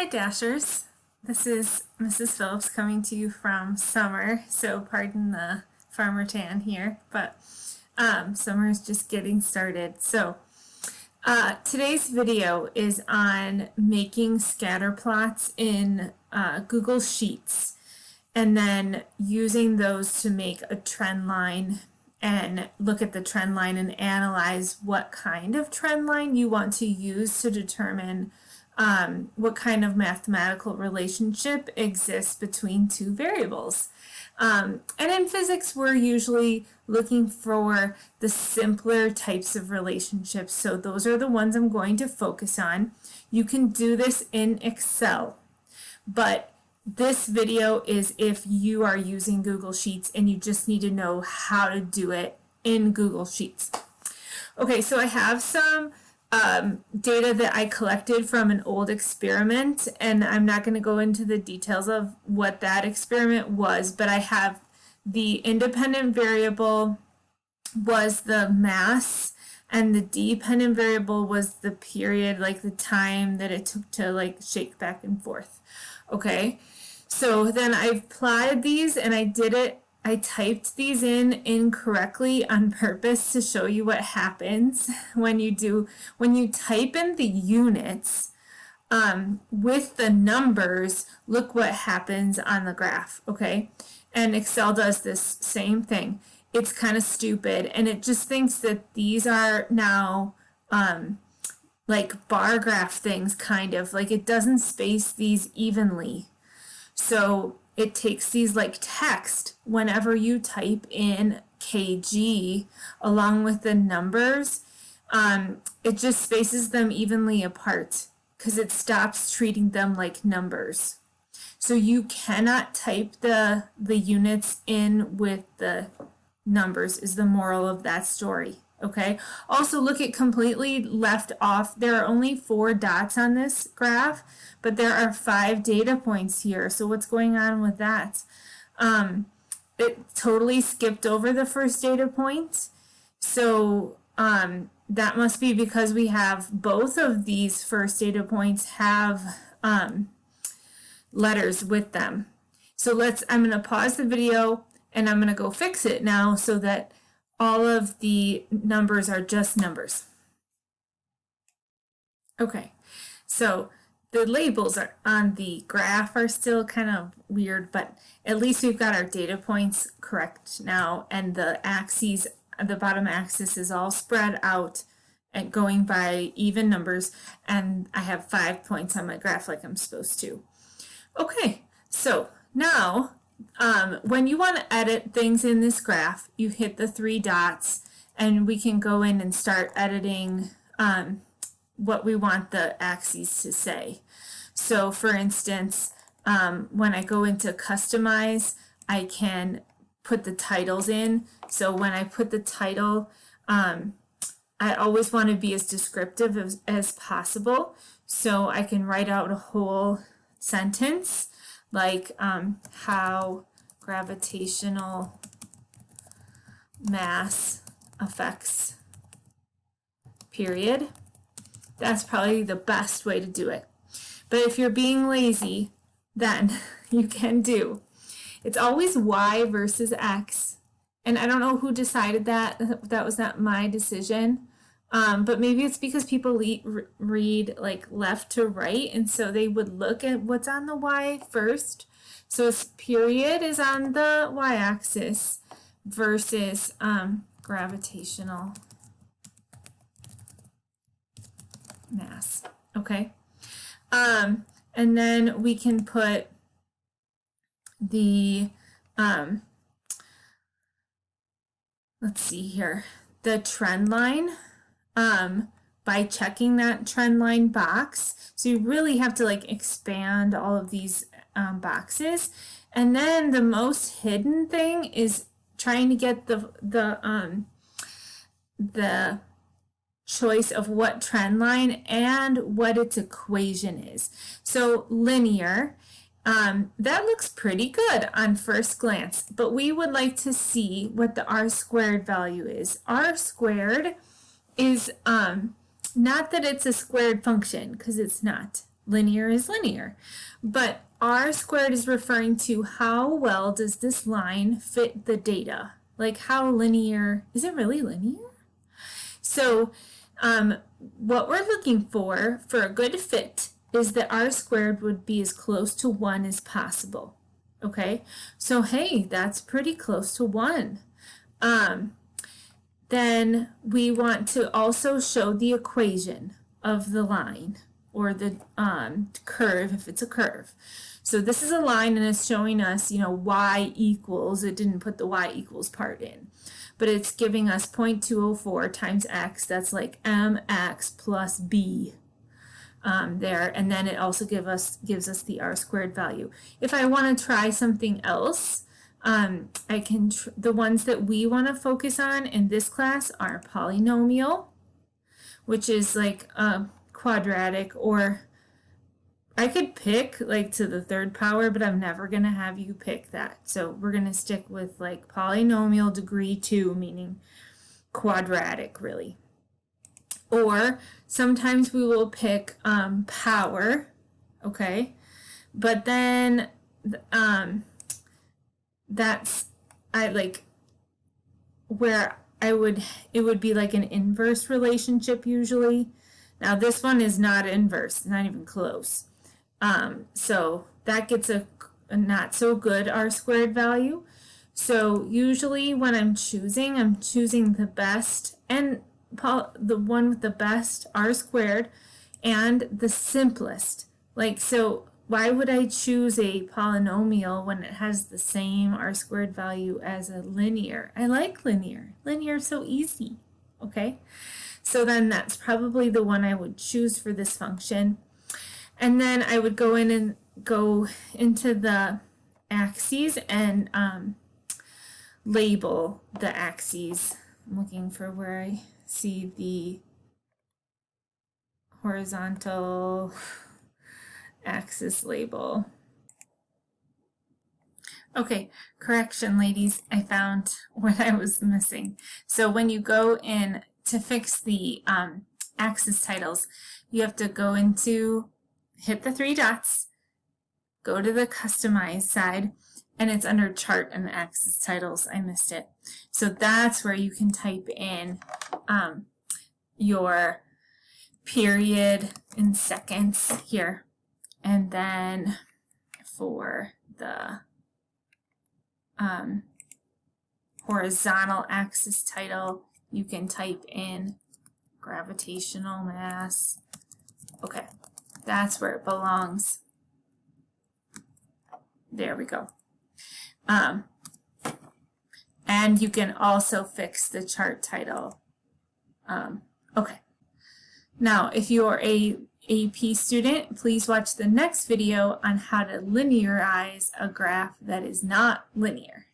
Hi Dashers, this is Mrs. Phillips coming to you from summer, so pardon the farmer tan here, but summer is just getting started. So today's video is on making scatter plots in Google Sheets and then using those to make a trend line and look at the trend line and analyze what kind of trend line you want to use to determine what kind of mathematical relationship exists between two variables. And in physics, we're usually looking for the simpler types of relationships, so those are the ones I'm going to focus on. You can do this in Excel, but this video is if you are using Google Sheets and you just need to know how to do it in Google Sheets. Okay, so I have some data that I collected from an old experiment, and I'm not going to go into the details of what that experiment was, but I have the independent variable was the mass and the dependent variable was the period, like the time that it took to like shake back and forth. Okay, so then I plotted these and I typed these in incorrectly on purpose to show you what happens when you type in the units with the numbers. Look what happens on the graph, okay? And Excel does this same thing. It's kind of stupid, and it just thinks that these are now like bar graph things, kind of. Like it doesn't space these evenly. So it takes these like text whenever you type in kg along with the numbers. It just spaces them evenly apart because it stops treating them like numbers. So you cannot type the units in with the numbers is the moral of that story. Okay. Also, look, it completely left off. There are only 4 dots on this graph, but there are 5 data points here. So what's going on with that? It totally skipped over the first data point. So that must be because we have both of these first data points have letters with them. So I'm going to pause the video and I'm going to go fix it now so that all of the numbers are just numbers. Okay, so the labels are on the graph are still kind of weird, but at least we've got our data points correct now, and the axes, the bottom axis is all spread out and going by even numbers, and I have 5 points on my graph like I'm supposed to. Okay, so now when you want to edit things in this graph, you hit the 3 dots and we can go in and start editing what we want the axes to say. So for instance, when I go into customize, I can put the titles in. So when I put the title, I always want to be as descriptive as possible. So I can write out a whole sentence like how gravitational mass affects period. That's probably the best way to do it. But if you're being lazy, then you can do. It's always y versus x. And I don't know who decided that. That was not my decision. But maybe it's because people read like left to right, and so they would look at what's on the y first. So its period is on the y-axis versus gravitational mass. Okay. And then we can put the let's see here, the trend line by checking that trend line box. So you really have to like expand all of these boxes. And then the most hidden thing is trying to get the choice of what trend line and what its equation is. So linear, that looks pretty good on first glance, but we would like to see what the r squared value is. R squared is not that it's a squared function, because it's not. linear is linear. But r squared is referring to how well does this line fit the data? Like how linear, is it really linear? So what we're looking for a good fit is that r squared would be as close to 1 as possible. Okay, so hey, that's pretty close to 1. Then we want to also show the equation of the line, or the curve if it's a curve. So this is a line and it's showing us, you know, y equals, it didn't put the y equals part in, but it's giving us 0.204 times x, that's like mx plus b there, and then it also gives us the r squared value. If I want to try something else, I can, the ones that we want to focus on in this class are polynomial, which is like a quadratic, or I could pick like to the third power, but I'm never going to have you pick that. So we're going to stick with like polynomial degree 2, meaning quadratic really. Or sometimes we will pick power, okay? But then that's where it would be like an inverse relationship usually. Now this one is not inverse, not even close. So that gets a not so good r squared value. So usually when I'm choosing the best, and the one with the best r squared and the simplest. Like, so why would I choose a polynomial when it has the same r squared value as a linear? I like linear. Linear is so easy, okay? So then that's probably the one I would choose for this function. And then I would go in and go into the axes and label the axes. I'm looking for where I see the horizontal axis label. Okay, correction ladies, I found what I was missing. So when you go in to fix the axis titles, you have to go into, hit the 3 dots, go to the customize side, and it's under chart and axis titles. I missed it. So that's where you can type in your period in seconds here. And then for the horizontal axis title, you can type in gravitational mass. Okay, that's where it belongs. There we go. And you can also fix the chart title. Okay. Now, if you're a AP student, please watch the next video on how to linearize a graph that is not linear.